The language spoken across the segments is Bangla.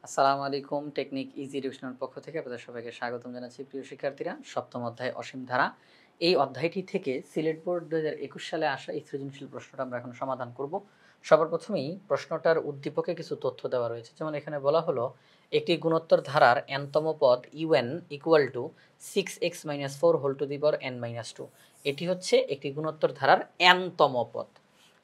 আসসালামু আলাইকুম। টেকনিক ইজি এডুকেশনের পক্ষ থেকে আপনাদের সবাইকে স্বাগতম জানাচ্ছি। প্রিয় শিক্ষার্থীরা, সপ্তম অধ্যায় অসীম ধারা। এই অধ্যায়টি থেকে সিলেট বোর্ড ২০২১ সালে আসা এই সৃজনশীল প্রশ্নটা আমরা এখন সমাধান করব। সবার প্রথমেই প্রশ্নটার উদ্দীপকে কিছু তথ্য দেওয়া রয়েছে। যেমন এখানে বলা হলো, একটি গুণোত্তর ধারার nতম পদ un equal to 6x-4 n-2। এটি হচ্ছে একটি গুণোত্তর ধারার nতম পদ।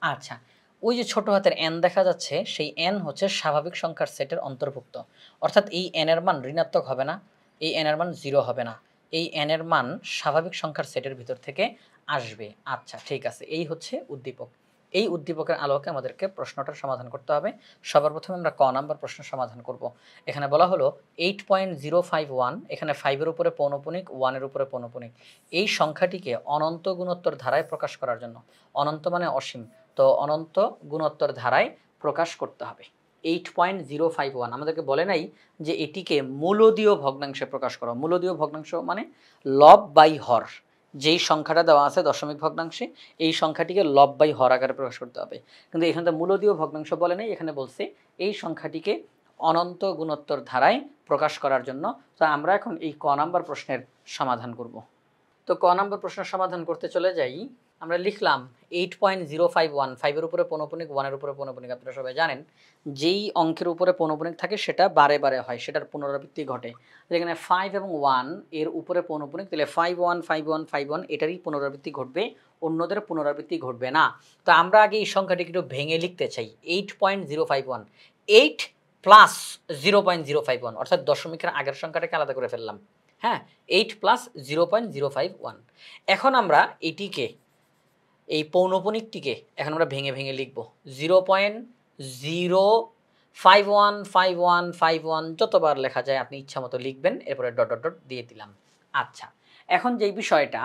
আচ্ছা, ওই যে ছোট হাতের n দেখা যাচ্ছে, সেই n হচ্ছে স্বাভাবিক সংখ্যার সেটের অন্তর্ভুক্ত। অর্থাৎ এই n এর মান ঋণাত্মক হবে না, এই n এর মান 0 হবে না, এই n এর মান স্বাভাবিক সংখ্যার সেটের ভিতর থেকে আসবে। আচ্ছা, ঠিক আছে, এই হচ্ছে উদ্দীপক। এই উদ্দীপকের আলোকে আমাদেরকে প্রশ্নটার সমাধান করতে হবে। সবার প্রথমে আমরা ক নাম্বার প্রশ্ন সমাধান করব। এখানে বলা হলো 8.051, এখানে 5 এর উপরে পৌনঃপুনিক, 1 এর উপরে পৌনঃপুনিক, এই সংখ্যাটিকে অনন্ত গুণোত্তর ধারায় প্রকাশ করার জন্য, অনন্ত মানে অসীম, তো অনন্ত গুণোত্তর ধারায় প্রকাশ করতে হবে। 8.051 আমাদেরকে বলে নাই যে এটিকে মূলদীয় ভগ্নাংশে প্রকাশ করো। মূলদীয় ভগ্নাংশ মানে লব বাই হর। যেই সংখ্যাটা দেওয়া আছে দশমিক ভগ্নাংশে, এই সংখ্যাটিকে লব বাই হর আকারে প্রকাশ করতে হবে। কিন্তু এখানে তো মূলদীয় ভগ্নাংশ বলে নেই, এখানে বলছে এই সংখ্যাটিকে অনন্ত গুণোত্তর ধারায় প্রকাশ করার জন্য। তো আমরা এখন এই ক নাম্বার প্রশ্নের সমাধান করব। তো ক নাম্বার প্রশ্নের সমাধান করতে চলে যাই। আমরা লিখলাম 8.051, 5 এর উপরে পৌনঃপুনিক, 1 এর উপরে পৌনঃপুনিক। আপনারা সবাই জানেন যেই অঙ্কের উপরে পৌনঃপুনিক থাকে সেটা বারে বারে হয়, সেটার পুনরাবৃত্তি ঘটে। যেখানে 5 এবং 1 এর উপরে পৌনঃপুনিক, তাহলে 5-1-5-1-5-1 এটারই পুনরাবৃত্তি ঘটবে, অন্যদের পুনরাবৃত্তি ঘটবে না। তো আমরা আগে এই সংখ্যাটিকে একটু ভেঙে লিখতে চাই। 8.051, 8 প্লাস 0.051, অর্থাৎ দশমিকের আগের সংখ্যাটাকে আলাদা করে ফেললাম। হ্যাঁ, 8 প্লাস 0.051। এখন আমরা এটিকে, এই পৌনঃপুনিকটিকে এখন আমরা ভেঙে ভেঙে লিখব। 0.0515151 যতবার লেখা যায় আপনি ইচ্ছা মতো লিখবেন, এরপরে ডট ডট ডট দিয়ে দিলাম। আচ্ছা, এখন যেই বিষয়টা,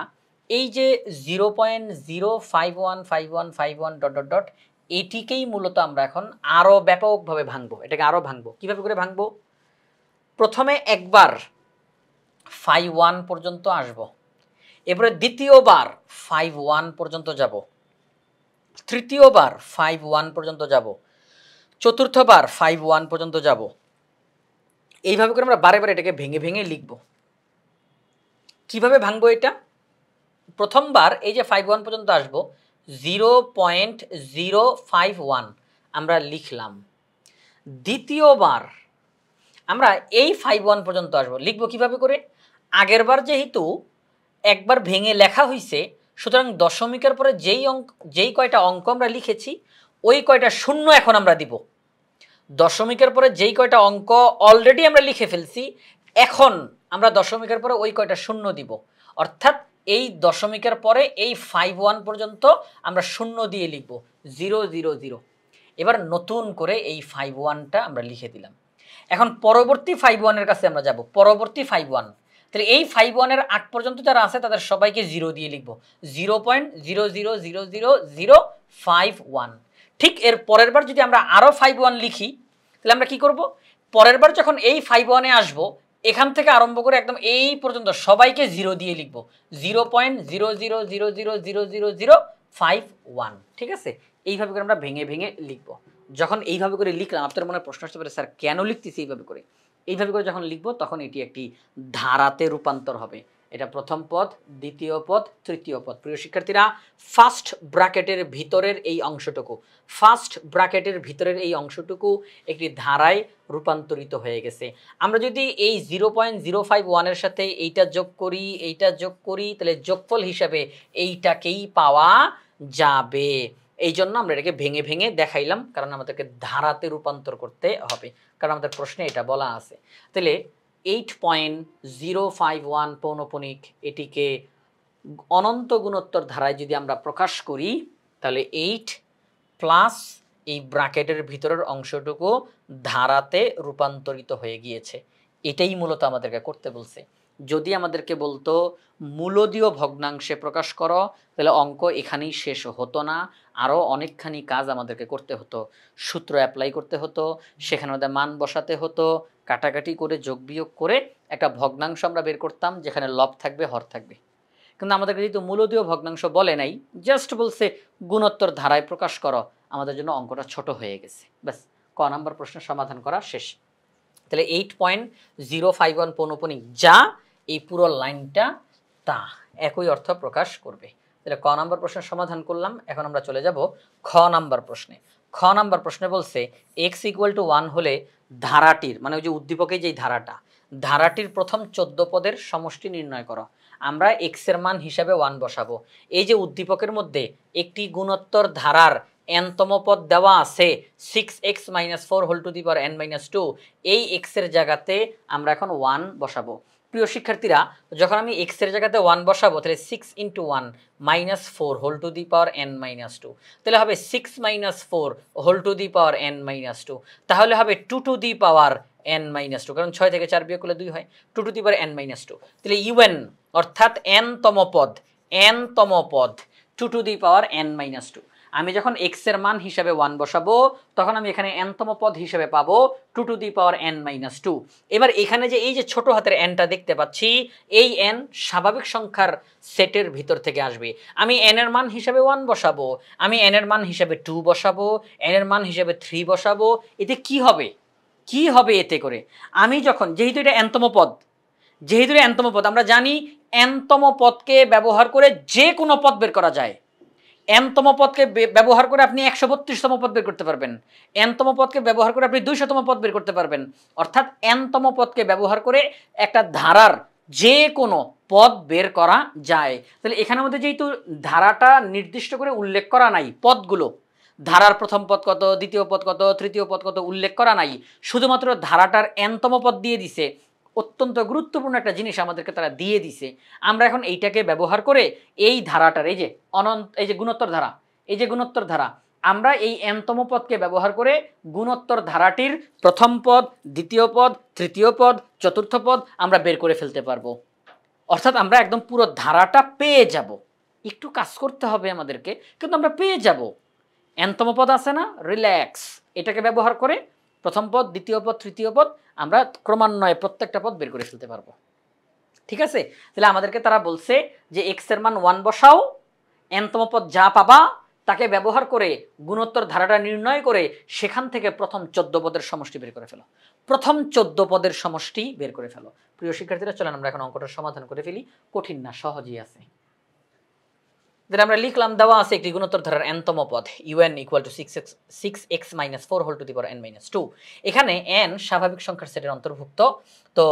এই যে 0.0515151 ডট ডট ডট, এটিকেই মূলত আমরা এখন আরও ব্যাপকভাবে ভাঙবো। এটাকে আরও ভাঙবো। কীভাবে করে ভাঙবো? প্রথমে একবার 5-1 পর্যন্ত আসব, এরপরে দ্বিতীয়বার 5-1 পর্যন্ত যাব, তৃতীয়বার 5-1 পর্যন্ত যাব, চতুর্থবার 5-1 পর্যন্ত যাব। এইভাবে করে আমরা বারে বারে এটাকে ভেঙে ভেঙে লিখব। কিভাবে ভাঙবো এটা? প্রথমবার এই যে 5-1 পর্যন্ত আসব, 0.051 আমরা লিখলাম। দ্বিতীয়বার আমরা এই 5-1 পর্যন্ত আসব, লিখব কিভাবে করে? আগেরবার যেহেতু একবার ভেঙে লেখা হয়েছে, সুতরাং দশমিকের পরে যেই কয়টা অঙ্ক আমরা লিখেছি ওই কয়টা শূন্য এখন আমরা দিব। দশমিকের পরে যেই কয়টা অঙ্ক অলরেডি আমরা লিখে ফেলছি, এখন আমরা দশমিকের পরে ওই কয়টা শূন্য দিব। অর্থাৎ এই দশমিকের পরে এই 5-1 পর্যন্ত আমরা শূন্য দিয়ে লিখব, 000। এবার নতুন করে এই 5-1টা আমরা লিখে দিলাম। এখন পরবর্তী 5-1-এর কাছে আমরা যাব। পরবর্তী 5-1, তাহলে এই 5-1-এর আগ পর্যন্ত যারা আছে তাদের সবাইকে 0 দিয়ে লিখব, 0.0000051। ঠিক এর পরের বার যদি আমরা আরও 5-1 লিখি, তাহলে আমরা কি করব? পরের বার যখন এই 5-1-এ আসবো, এখান থেকে আরম্ভ করে একদম এই পর্যন্ত সবাইকে 0 দিয়ে লিখব, 0.0000051। ঠিক আছে, এইভাবে করে আমরা ভেঙে ভেঙে লিখব। যখন এইভাবে করে লিখলাম, আপনার মনে প্রশ্ন আসতে পারে, স্যার কেন লিখতেছি এইভাবে করে? এইভাবে করে যখন লিখব তখন এটি একটি ধারাতে রূপান্তর হবে। এটা প্রথম পদ, দ্বিতীয় পদ, তৃতীয় পদ। প্রিয় শিক্ষার্থীরা, ফার্স্ট ব্র্যাকেটের ভিতরের এই অংশটুকু, ফার্স্ট ব্র্যাকেটের ভিতরের এই অংশটুকু একটি ধারায় রূপান্তরিত হয়ে গেছে। আমরা যদি এই 0.051-এর সাথে এইটা যোগ করি, এইটা যোগ করি, তাহলে যোগফল হিসাবে এইটাকেই পাওয়া যাবে। এই জন্য আমরা এটাকে ভেঙে ভেঙে দেখাইলাম, কারণ আমাদেরকে ধারাতে রূপান্তর করতে হবে, কারণ আমাদের প্রশ্নে এটা বলা আছে। তাহলে 8.051 পৌনঃপুনিক, এটিকে অনন্ত গুণোত্তর ধারায় যদি আমরা প্রকাশ করি, তাহলে 8 প্লাস এই ব্র্যাকেটের ভিতরের অংশটুকু ধারাতে রূপান্তরিত হয়ে গিয়েছে। এটাই মূলত আমাদেরকে করতে বলছে। যদি আমাদেরকে বলতো মূলদীয় ভগ্নাংশে প্রকাশ করো, তাহলে অঙ্ক এখানেই শেষ হতো না, আরও অনেকখানি কাজ আমাদেরকে করতে হতো। সূত্র অ্যাপ্লাই করতে হতো, সেখানে আমাদের মান বসাতে হতো, কাটাকাটি করে যোগ বিয়োগ করে একটা ভগ্নাংশ আমরা বের করতাম, যেখানে লব থাকবে, হর থাকবে। কিন্তু আমাদেরকে যেহেতু মূলদীয় ভগ্নাংশ বলে নাই, জাস্ট বলছে গুণোত্তর ধারায় প্রকাশ করো, আমাদের জন্য অঙ্কটা ছোট হয়ে গেছে। ব্যাস, ক নাম্বার প্রশ্নের সমাধান করা শেষ। তাহলে 8.051 পৌনঃপুনিক যা এই পুরো লাইনটা তা একই অর্থ প্রকাশ করবে। তাহলে ক নাম্বার প্রশ্নের সমাধান করলাম। এখন আমরা চলে যাব খ নাম্বার প্রশ্নে। খ নাম্বার প্রশ্নে বলছে x = 1 হলে ধারাটির মানে ওই যে উদ্দীপকে যেই ধারাটির প্রথম 14 পদের সমষ্টি নির্ণয় করো। আমরা x এর মান হিসাবে 1 বসাবো। এই যে উদ্দীপকের মধ্যে একটি গুণোত্তর ধারার n তম পদ দেওয়া আছে 6x - 4 whole to the power n - 2, এই x এর জায়গাতে আমরা এখন 1 বসাবো। প্রিয় শিক্ষার্থীরা, যখন আমি x এর জায়গাতে 1 বসাবো তাহলে 6 × 1 - 4 whole to the power n - 2, তাহলে হবে 6 - 4 whole to the power n - 2, তাহলে হবে 2 টু দি পাওয়ার n - 2, কারণ 6 থেকে 4 বিয়োগ করলে 2 হয়, 2 টু দি পাওয়ার n - 2। তাহলে un অর্থাৎ n তম পদ 2 টু দি পাওয়ার n - 2। আমি যখন x এর মান হিসাবে 1 বসাবো তখন আমি এখানে n তম পদ হিসেবে পাবো 2 টু দি পাওয়ার n - 2। এবার এখানে যে এই যে ছোট হাতের nটা দেখতে পাচ্ছি, এই n স্বাভাবিক সংখ্যার সেটের ভিতর থেকে আসবে। আমি n এর মান হিসাবে 1 বসাবো, আমি n এর মান হিসাবে 2 বসাবো, n এর মান হিসাবে 3 বসাবো। এতে কি হবে এতে করে? আমি যখন যেহেতু এটা n তম পদ আমরা জানি n তম পদকে ব্যবহার করে যে কোনো পদ বের করা যায়। n তম পদকে ব্যবহার করে আপনি 132তম পদ বের করতে পারবেন, n তম পদকে ব্যবহার করে আপনি 200তম পদ বের করতে পারবেন। অর্থাৎ n তম পদকে ব্যবহার করে একটা ধারার যে কোনো পদ বের করা যায়। তাহলে এখানের মধ্যে যেহেতু ধারাটা নির্দিষ্ট করে উল্লেখ করা নাই, পদগুলো ধারার প্রথম পদ কত, দ্বিতীয় পদ কত, তৃতীয় পদ কত উল্লেখ করা নাই, শুধুমাত্র ধারাটার n তম পদ দিয়ে দিছে। অত্যন্ত গুরুত্বপূর্ণ একটা জিনিস আমাদেরকে তারা দিয়ে দিছে। আমরা এখন এইটাকে ব্যবহার করে এই ধারাটার এই যে গুণোত্তর ধারা আমরা এই n তম পদকে ব্যবহার করে গুণোত্তর ধারাটির প্রথম পদ, দ্বিতীয় পদ, তৃতীয় পদ, চতুর্থ পদ আমরা বের করে ফেলতে পারবো। অর্থাৎ আমরা একদম পুরো ধারাটা পেয়ে যাব। একটু কাজ করতে হবে আমাদেরকে, কিন্তু আমরা পেয়ে যাব। n তম পদ আছে না, রিল্যাক্স, এটাকে ব্যবহার করে প্রথম পদ, দ্বিতীয় পদ, তৃতীয় পদ আমরা ক্রমান্বয়ে প্রত্যেকটা পদ বের করে ফেলতে পারবো। ঠিক আছে? তাহলে আমাদেরকে তারা বলছে যে x এর মান 1 বসাও, n তম পদ যা পাবা তাকে ব্যবহার করে গুণোত্তর ধারাটা নির্ণয় করে সেখান থেকে প্রথম 14 পদের সমষ্টি বের করে ফেলো। প্রথম 14 পদের সমষ্টি বের করে ফেলো। প্রিয় শিক্ষার্থীরা, চলেন আমরা এখন অঙ্কটার সমাধান করে ফেলি। কঠিন না, সহজই আছে। যেটা আমরা লিখলাম, দেওয়া আছে একটি গুণোত্তর ধারার n তম পদ un = 6x - 4 whole to the power n - 2। এখানে n স্বাভাবিক সংখ্যার সেটের অন্তর্ভুক্ত। তো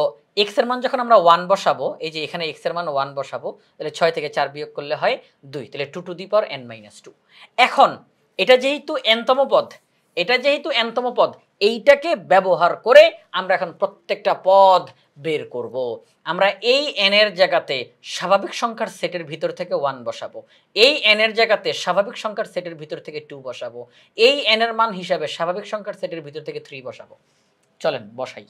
x এর মান যখন আমরা 1 বসাবো, এই যে এখানে x এর মান 1 বসাবো, তাহলে 6 থেকে 4 বিয়োগ করলে হয় 2, তাহলে 2 টু দি পাওয়ার n - 2। এখন এটা যেহেতু n তম পদ, এইটাকে ব্যবহার করে আমরা এখন প্রত্যেকটা পদ বের করব। আমরা এই n এর জায়গাতে স্বাভাবিক সংখ্যার সেটের ভিতর থেকে 1 বসাবো, এই n এর জায়গাতে স্বাভাবিক সংখ্যার সেটের ভিতর থেকে 2 বসাবো, এই n এর মান হিসাবে স্বাভাবিক সংখ্যার সেটের ভিতর থেকে 3 বসাবো। চলেন বসাই।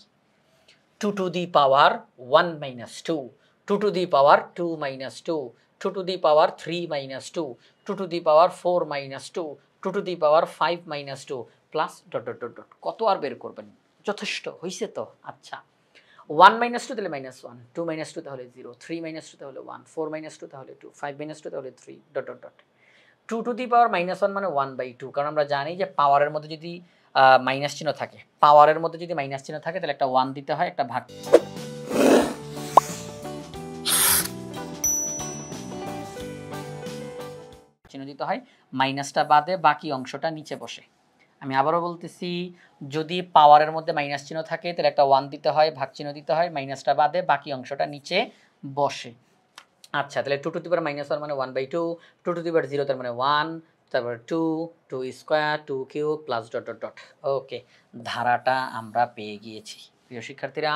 2 to the power 1 - 2, 2 to the power 2 - 2, 2 to the power 3 - 2, 2 to the power 4 - 2, 2 to the power 5 - 2 plus ... কত আর বের করবেন? যথেষ্ট হইছে তো? আচ্ছা, 1 - 2 তাহলে -1, 2 - 2 তাহলে 0, 3 - 2 তাহলে 1, 4 - 2 তাহলে 2, 5 - 2 তাহলে 3 ... 2 টু দি পাওয়ার -1 মানে 1/2, কারণ আমরা জানি যে পাওয়ারের মধ্যে যদি মাইনাস চিহ্ন থাকে, তাহলে একটা 1 দিতে হয়, একটা ভাগ চিহ্ন দিতে হয়, মাইনাসটা বাদে বাকি অংশটা নিচে বসে। আমি আবারও বলতেছি, যদি পাওয়ারের মধ্যে মাইনাস চিহ্ন থাকে তাহলে একটা 1 দিতে হয়, ভাগ চিহ্ন দিতে হয়, মাইনাসটা বাদে বাকি অংশটা নিচে বসে। আচ্ছা, তাহলে 2 টু দি পাওয়ার -1 মানে 1/2, 2 টু দি পাওয়ার 0 তার মানে 1, তারপর 2, 2 স্কয়ার, 2 কিউব প্লাস ... ওকে, ধারাটা আমরা পেয়ে গিয়েছি। প্রিয় শিক্ষার্থীরা,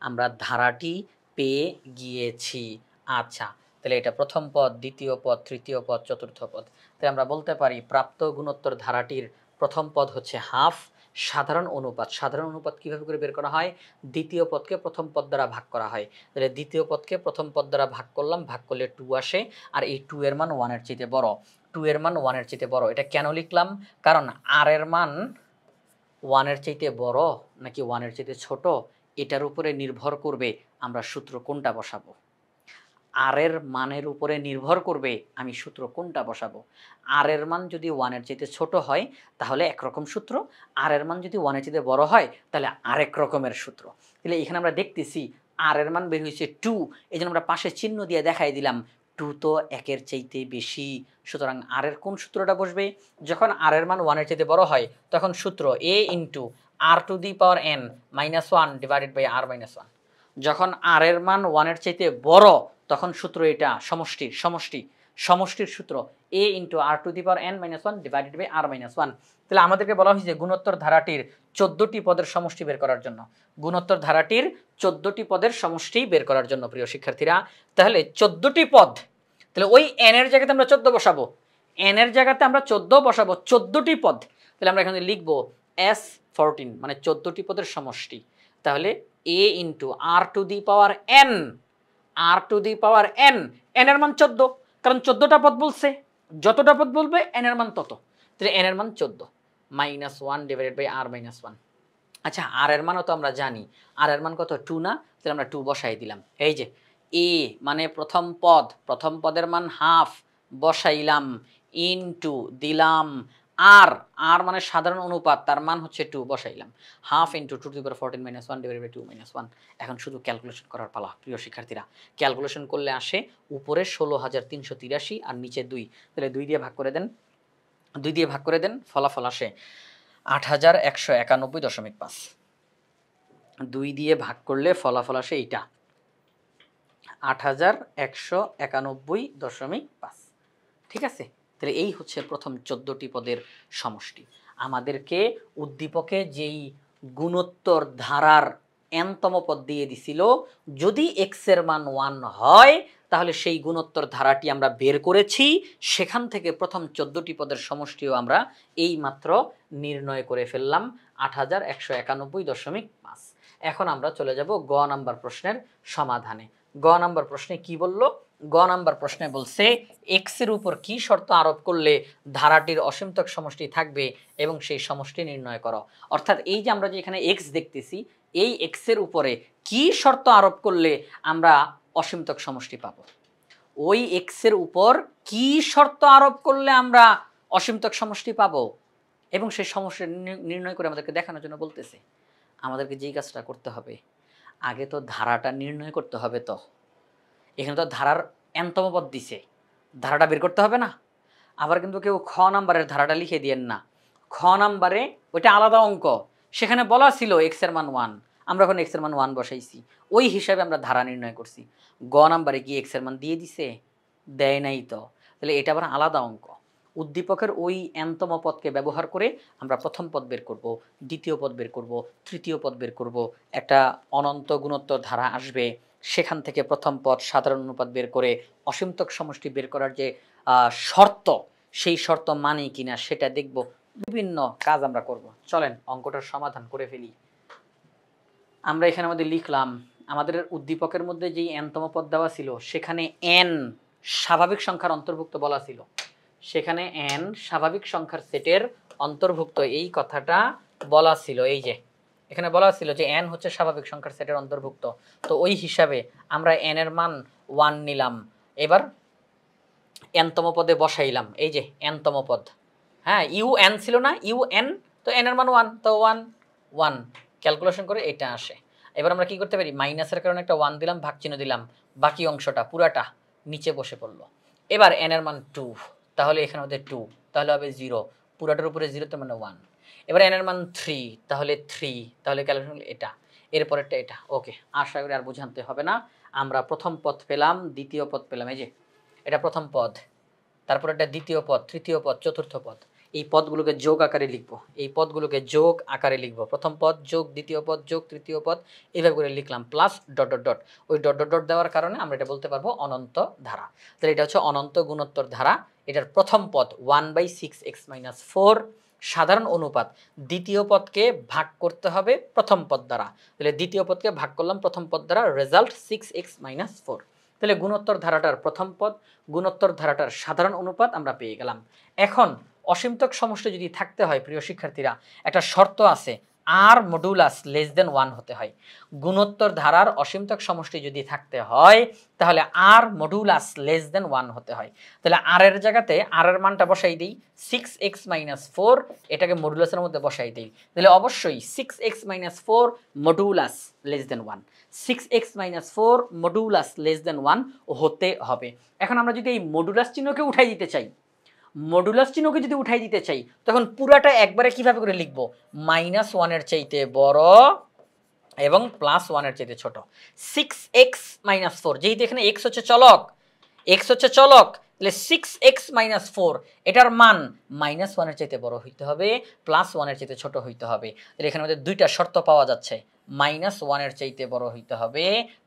আমরা ধারাটি পেয়ে গিয়েছি। আচ্ছা, তাহলে এটা প্রথম পদ, দ্বিতীয় পদ, তৃতীয় পদ, চতুর্থ পদ। তাই আমরা বলতে পারি প্রাপ্ত গুণোত্তর ধারাটির প্রথম পদ হচ্ছে হাফ। সাধারণ অনুপাত কিভাবে করে বের করা হয়? দ্বিতীয় পদকে প্রথম পদ দ্বারা ভাগ করা হয়। তাহলে দ্বিতীয় পদকে প্রথম পদ দ্বারা ভাগ করলাম, ভাগ করলে 2 আসে, আর এই 2 এর মান 1 এর চাইতে বড়। 2 এর মান 1 এর চাইতে বড়, এটা কেন লিখলাম? কারণ r এর মান 1 এর চাইতে বড় নাকি 1 এর চাইতে ছোট, এটার উপরে নির্ভর করবে আমরা সূত্র কোনটা বসাবো। আর এর মানের উপরে নির্ভর করবে আমি সূত্র কোনটা বসাবো। আর এর মান যদি 1 এর চাইতে ছোট হয় তাহলে একরকম সূত্র, আর এর মান যদি 1 এর চাইতে বড় হয় তাহলে আরেক রকমের সূত্র। তাহলে এখানে আমরা দেখতেছি আর এর মান বের হয়েছে 2, এই জন্য আমরা পাশে চিহ্ন দিয়ে দেখাই দিলাম 2 তো 1 এর চাইতে বেশি, সুতরাং আর এর কোন সূত্রটা বসবে? যখন আর এর মান 1 এর চাইতে বড় হয় তখন সূত্র a into r to the power n minus 1 divided by r minus 1। যখন আর এর মান 1 এর চাইতে বড় তখন সূত্র এটা সমষ্টির সূত্র a into r to the power n minus 1 divided by r minus 1। তাহলে আমাদেরকে বলা হয়েছে গুণোত্তর ধারাটির 14টি পদের সমষ্টি বের করার জন্য, গুণোত্তর ধারাটির 14টি পদের সমষ্টি বের করার জন্য প্রিয় শিক্ষার্থীরা। তাহলে 14টি পদ, তাহলে ওই n এর জায়গাতে আমরা 14 বসাবো, n এর জায়গাতে আমরা 14 বসাবো, 14টি পদ। তাহলে আমরা এখানে লিখবো s14 মানে 14টি পদের সমষ্টি। তাহলে a into r to the power n, r to the power n, n এর মান 14, কারণ 14টা পদ বলছে, যতটা পদ বলবে n এর মান তত। তাহলে n এর মান 14 minus 1 divided by r minus 1। আচ্ছা আর এর মানও তো আমরা জানি, আর এর মান কত 2 না? তাহলে আমরা 2 বসাই দিলাম। এই যে a মানে প্রথম পদ, প্রথম পদের মান হাফ বসাইলাম, ইনটু দিলাম আর, আর মানে সাধারণ অনুপাত, তার মান হচ্ছে 2 বসাইলাম, half into 2 to the power 14 minus 1 divided by 2 minus 1। এখন শুধু ক্যালকুলেশন করার পালা প্রিয় শিক্ষার্থীরা। ক্যালকুলেশন করলে আসে উপরে 16,383 আর নিচে 2, তাহলে 2 দিয়ে ভাগ করে দেন, 2 দিয়ে ভাগ করে দেন, ফলাফল আসে 8,191.5। 2 দিয়ে ভাগ করলে ফলাফল আসে এইটা 8,191.5। ঠিক আছে, তাহলে এই হচ্ছে প্রথম 14টি পদের সমষ্টি। আমাদেরকে উদ্দীপকে যেই গুণোত্তর ধারার n-তম পদ দিয়ে দিছিল, যদি x এর মান 1 হয় তাহলে সেই গুণোত্তর ধারাটি আমরা বের করেছি, সেখান থেকে প্রথম 14টি পদের সমষ্টিও আমরা এই মাত্র নির্ণয় করে ফেললাম 8,191.5। এখন আমরা চলে যাব গ নাম্বার প্রশ্নের সমাধানে। গ নাম্বার প্রশ্নে কি বলল? গ নাম্বার প্রশ্নে বলছে x এর উপর কি শর্ত আরোপ করলে ধারাটির অসীমতক সমষ্টি থাকবে এবং সেই সমষ্টি নির্ণয় করো। অর্থাৎ এই যে আমরা যে এখানে x দেখতেছি, এই x এর উপরে কি শর্ত আরোপ করলে আমরা অসীমতক সমষ্টি পাবো। ওই x এর উপর কি শর্ত আরোপ করলে আমরা অসীমতক সমষ্টি পাবো এবং সেই সমষ্টি নির্ণয় করে আমাদেরকে দেখানোর জন্য বলতেছে। আমাদেরকে যেই কাজটা করতে হবে, আগে তো ধারাটা নির্ণয় করতে হবে। তো এখানে তো ধারার n-তম পদ দিছে, ধারাটা বের করতে হবে না? আবার কিন্তু কেউ খ নাম্বারের ধারাটা লিখে দিয়েন না, খ নাম্বারে ওইটা আলাদা অঙ্ক, সেখানে বলা ছিল x এর মান 1, আমরা এখন x এর মান 1 বসাইছি, ওই হিসাবে আমরা ধারা নির্ণয় করছি। গ নাম্বারে কি x এর মান দিয়ে দিছে? দেয় নাই তো, তাহলে এটা আবার আলাদা অঙ্ক। উদ্দীপকের ওই n-তম পদকে ব্যবহার করে আমরা প্রথম পদ বের করব, দ্বিতীয় পদ বের করব, তৃতীয় পদ বের করব, একটা অনন্ত গুণোত্তর ধারা আসবে, সেখান থেকে প্রথম পদ সাধারণ অনুপাত বের করে অসীমতক সমষ্টি বের করার যে শর্ত, সেই শর্ত মানে কিনা সেটা দেখব, বিভিন্ন কাজ আমরা করব। চলেন অঙ্কটার সমাধান করে ফেলি। আমরা এখানে আমাদের লিখলাম, আমাদের উদ্দীপকের মধ্যে যেই n-তম পদ দেওয়া ছিল সেখানে n স্বাভাবিক সংখ্যার অন্তর্ভুক্ত বলা ছিল, সেখানে n স্বাভাবিক সংখ্যার সেটের অন্তর্ভুক্ত এই কথাটা বলা ছিল। এই যে এখানে বলা ছিল যে n হচ্ছে স্বাভাবিক সংখ্যার সেটের অন্তর্ভুক্ত, তো ওই হিসাবে আমরা n এর মান 1 নিলাম। এবার n-তম পদে বসাইলাম, এই যে n-তম পদ, হ্যাঁ ইউ n ছিল না, ইউ n, তো n এর মান 1, তো 1 1 ক্যালকুলেশন করে এটা আসে। এবার আমরা কি করতে পারি, মাইনাসের কারণে একটা 1 দিলাম, ভাগ চিহ্ন দিলাম, বাকি অংশটা পুরাটা নিচে বসে পড়লো। এবার n এর মান 2, তাহলে এখানে হবে 2, তাহলে হবে 0, পুরাটার উপরে 0 তার মানে 1। এবার n এর মান 3, তাহলে 3, তাহলে ক্যালকুলেশন এটা, এরপরেরটা এটা। ওকে, আশা করি আর বোঝাতে হবে না। আমরা প্রথম পদ পেলাম, দ্বিতীয় পদ পেলাম, এই যে এটা প্রথম পদ, তারপর এটা দ্বিতীয় পদ, তৃতীয় পদ, চতুর্থ পদ। এই পদগুলোকে যোগ আকারে লিখব, এই পদগুলোকে যোগ আকারে লিখব, প্রথম পদ যোগ দ্বিতীয় পদ যোগ তৃতীয় পদ, এইভাবে করে লিখলাম, প্লাস ডট ডট ডট। ওই ডট ডট ডট দেওয়ার কারণে আমরা এটা বলতে পারবো অনন্ত ধারা। তাহলে এটা হচ্ছে অনন্ত গুণোত্তর ধারা। এটার প্রথম পদ 1/6x - 4 সাধারণ অনুপাত, দ্বিতীয় পদকে ভাগ করতে হবে প্রথম পদ দ্বারা, তাহলে দ্বিতীয় পদকে ভাগ করলাম প্রথম পদ দ্বারা, রেজাল্ট 6x - 4। তাহলে গুণোত্তর ধারাটার প্রথম পদ, গুণোত্তর ধারাটার সাধারণ অনুপাত আমরা পেয়ে গেলাম। এখন অসীমতক সমষ্টি যদি থাকতে হয় প্রিয় শিক্ষার্থীরা, একটা শর্ত আছে, আর মডুলাস লেস দেন 1 হতে হয়। গুণোত্তর ধারার অসীমতক সমষ্টি যদি থাকতে হয় তাহলে আর মডুলাস লেস দেন 1 হতে হয়। তাহলে আর এর জায়গাতে আর এর মানটা বসাই দিই 6x - 4, এটাকে মডুলাসের মধ্যে বসাই দিই। তাহলে অবশ্যই 6x - 4 modulus less than 1, 6x - 4 modulus less than 1 হতে হবে। এখন আমরা যদি এই মডুলাস চিহ্নকে উঠাই দিতে চাই, মডুলাস চিহ্নকে যদি উঠাই দিতে চাই তখন পুরাটা একবারে কিভাবে করে লিখবো? -1 এর চাইতে বড় এবং +1 এর চাইতে ছোট। 6x - 4, যেহেতু এখানে x হচ্ছে চলক, তাহলে 6x - 4 এটার মান -1 এর চাইতে বড় হইতে হবে, +1 এর চাইতে ছোট হইতে হবে। তাহলে এখানে আমাদের দুইটা শর্ত পাওয়া যাচ্ছে, -1 এর চাইতে বড় হইতে হবে,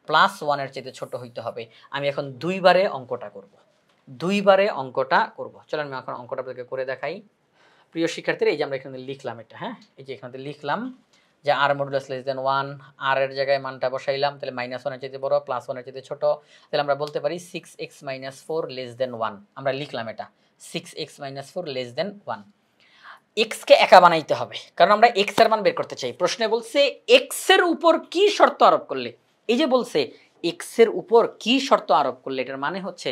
+1 এর চাইতে ছোট হইতে হবে। আমি এখন দুইবারে অঙ্কটা করব। চলো আমি এখন অঙ্কটা আপনাদেরকে করে দেখাই। প্রিয় শিক্ষার্থীরা, এই যে আমরা এখানে লিখলাম এটা, হ্যাঁ, এই যে এখানে লিখলাম যে আর মডুলাস লেস দেন 1, আর এর জায়গায় মানটা বসাইলাম, তাহলে -1 এর চাইতে বড়, +1 এর চাইতে ছোট। তাহলে আমরা বলতে পারি 6x - 4 লেস দেন 1। আমরা লিখলাম এটা 6x - 4 লেস দেন 1। x কে একা বানাইতে হবে, কারণ আমরা x এর মান বের করতে চাই। প্রশ্নে বলছে x এর উপর কি শর্ত আরোপ করলে। এই যে বলছে x এর উপর কি শর্ত আরোপ করলে, এটার মানে হচ্ছে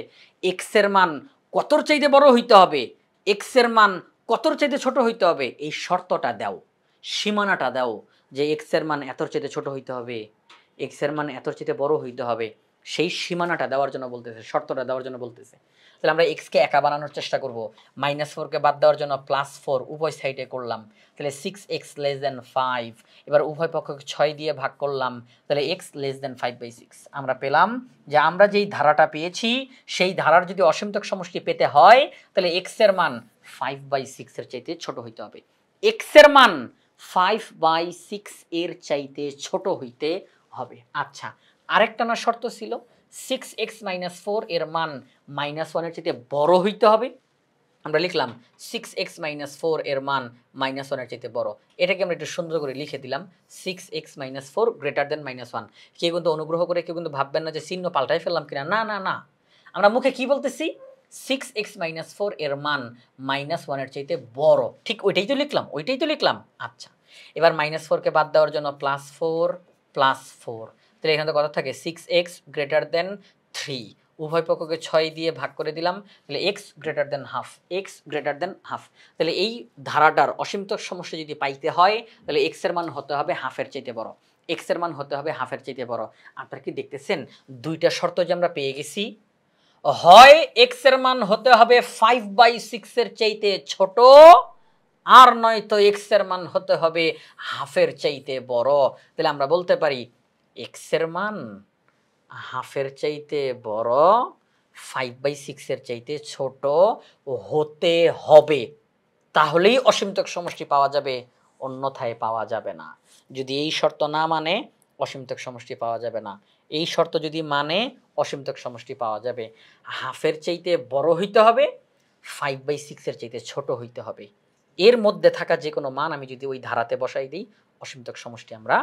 x এর মান কতর চাইতে বড় হইতে হবে, x এর মান কতর চাইতে ছোট হইতে হবে, এই শর্তটা দাও, সীমানাটা দাও যে x এর মান এতর চাইতে ছোট হইতে হবে, x এর মান এতর চাইতে বড় হইতে হবে, সেই সীমানাটা দেওয়ার জন্য বলতেছে, শর্তটা দেওয়ার জন্য বলতেছে। তাহলে আমরা x কে একা বানানোর চেষ্টা করব। -4 কে বাদ দেওয়ার জন্য +4 উভয় সাইডে করলাম, তাহলে 6x < 5। এবার উভয় পক্ষকে 6 দিয়ে ভাগ করলাম, তাহলে x < 5/6। আমরা পেলাম যে আমরা যেই ধারাটা পেয়েছি সেই ধারার যদি অসীমতক সমষ্টি পেতে হয় তাহলে x এর মান 5/6 এর চাইতে ছোট হইতে হবে। x এর মান 5/6 এর চাইতে ছোট হইতে হবে। আচ্ছা, আরেকটা না শর্ত ছিল 6x - 4 এর মান -1 এর চাইতে বড় হইতে হবে। আমরা লিখলাম 6x - 4 এর মান -1 এর চাইতে বড়। এটাকে আমরা একটু সুন্দর করে লিখে দিলাম 6x - 4 গ্রেটার দেন -1। কেউ কিন্তু অনুগ্রহ করে কেউ কিন্তু ভাববেন না যে চিহ্ন পাল্টাই ফেললাম কিনা, না না না, আমরা মুখে কি বলতেছি 6x - 4 এর মান -1 এর চাইতে বড়, ঠিক ওইটাই তো লিখলাম। আচ্ছা, এবার -4 কে বাদ দেওয়ার জন্য +4 +4, তাহলে এখানে তো কত থাকে 6x গ্রেটার দেন 3। উভয় পক্ষকে 6 দিয়ে ভাগ করে দিলাম, তাহলে x গ্রেটার দেন হাফ। তাহলে এই ধারাটার অসীমতক সমষ্টি যদি পাইতে হয় তাহলে x এর মান হতে হবে হাফের চাইতে বড়, আপনারা কি দেখতেছেন দুইটা শর্ত যে আমরা পেয়ে গেছি, হয় x এর মান হতে হবে 5/6 এর চাইতে ছোট, আর নয়তো x এর মান হতে হবে হাফের চাইতে বড়। তাহলে আমরা বলতে পারি x এর মান হাফের চাইতে বড়, 5/6 এর চাইতে ছোট হতে হবে, তাহলেই অসীমতক সমষ্টি পাওয়া যাবে, অন্যথায় পাওয়া যাবে না। যদি এই শর্ত না মানে অসীমতক সমষ্টি পাওয়া যাবে না, এই শর্ত যদি মানে অসীমতক সমষ্টি পাওয়া যাবে। হাফের চাইতে বড় হইতে হবে, 5/6 এর চাইতে ছোট হইতে হবে। এর মধ্যে থাকা যে কোনো মান আমি যদি ওই ধারাতে বসাই দিই অসীমতক সমষ্টি আমরা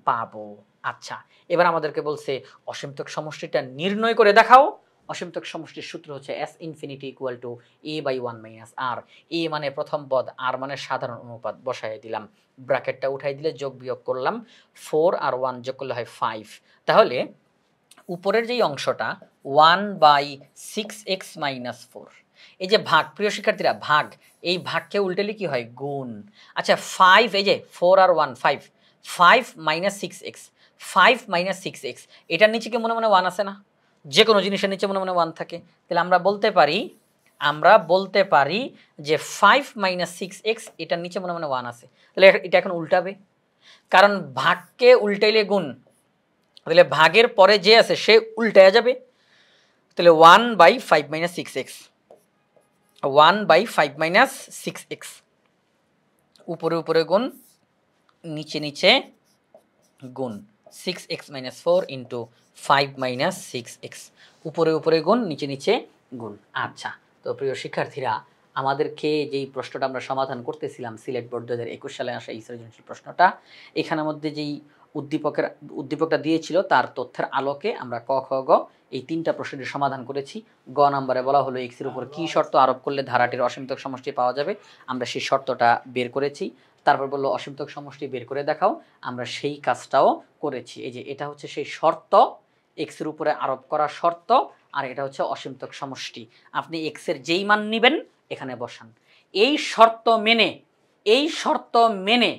পাবো। আচ্ছা, এবার আমাদেরকে বলছে অসীমতক সমষ্টিটা নির্ণয় করে দেখাও। অসীমতক সমষ্টির সূত্র হচ্ছে S infinity equal to a/1 - r। a মানে প্রথম পদ, r মানে সাধারণ অনুপাত, বসাই দিলাম, ব্র্যাকেটটা উঠাই দিলে যোগ বিয়োগ করলাম, 4 আর 1 যোগ করলে হয় 5। তাহলে উপরের যেই অংশটা 1/6x - 4, এই যে ভাগ, প্রিয় শিক্ষার্থীরা ভাগ, এই ভাগকে উল্টালে কি হয় গুণ। আচ্ছা 5, এই যে 4 আর 1 5, 5 - 6x, 5 - 6x, এটার নিচে কি মনে মনে 1 আছে না? যে কোনো জিনিসের নিচে মনে মনে 1 থাকে। তাহলে আমরা বলতে পারি যে 5 - 6x এটার নিচে মনে মনে 1 আছে। তাহলে এটা এখন উল্টাবে, কারণ ভাগকে উল্টাইলে গুণ, তাহলে ভাগের পরে যে আছে সে উল্টায়া যাবে। তাহলে 1/5 - 6x, 1/5 - 6x, উপরে উপরে গুণ, নিচে নিচে গুণ, 6x - 4 ইন্টু 5 - 6x, উপরে উপরে গুণ, নিচে নিচে গুণ। আচ্ছা, তো প্রিয় শিক্ষার্থীরা, আমাদেরকে যেই প্রশ্নটা আমরা সমাধান করতেছিলাম সিলেট বোর্ড 2021 সালে আসা এই সৃজনশীল প্রশ্নটা, এখানের মধ্যে যেই উদ্দীপকটা দিয়েছিল তার তথ্যের আলোকে আমরা ক, খ, গ এই তিনটা প্রশ্নের সমাধান করেছি। গ নম্বরে বলা হলো x এর উপর কি শর্ত আরোপ করলে ধারাটির অসীমতক সমষ্টি পাওয়া যাবে, আমরা সেই শর্তটা বের করেছি। তারপর বললো অসীমতক সমষ্টি বের করে দেখাও, আমরা সেই কাজটাও করেছি। এই যে এটা হচ্ছে সেই শর্ত, এক্স এর উপরে আরোপ করা শর্ত, আর এটা হচ্ছে অসীমতক সমষ্টি। আপনি এক্স এর যেই মান নেবেন এখানে বসান, এই শর্ত মেনে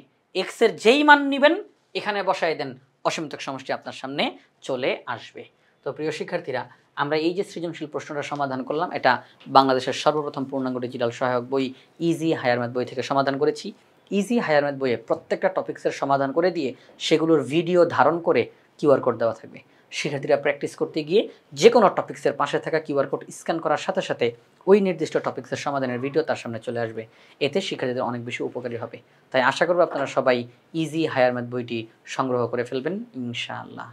এক্স এর যেই মান নেবেন এখানে বসাই দেন, অসীমতক সমষ্টি আপনার সামনে চলে আসবে। তো প্রিয় শিক্ষার্থীরা, আমরা এই যে সৃজনশীল প্রশ্নটা সমাধান করলাম, এটা বাংলাদেশের সর্বপ্রথম পূর্ণাঙ্গ ডিজিটাল সহায়ক বই ইজি হায়ার ম্যাথ বই থেকে সমাধান করেছি। ইজি হায়ার ম্যাথ বইয়ে প্রত্যেকটা টপিক্সের সমাধান করে দিয়ে সেগুলোর ভিডিও ধারণ করে কিউআর কোড দেওয়া থাকবে। শিক্ষার্থীরা প্র্যাকটিস করতে গিয়ে যে কোনো টপিক্সের পাশে থাকা কিউআর কোড স্ক্যান করার সাথে সাথে ওই নির্দিষ্ট টপিক্সের সমাধানের ভিডিও তার সামনে চলে আসবে। এতে শিক্ষার্থীদের অনেক বেশি উপকারী হবে। তাই আশা করব আপনারা সবাই ইজি হায়ার ম্যাথ বইটি সংগ্রহ করে ফেলবেন ইনশাআল্লাহ।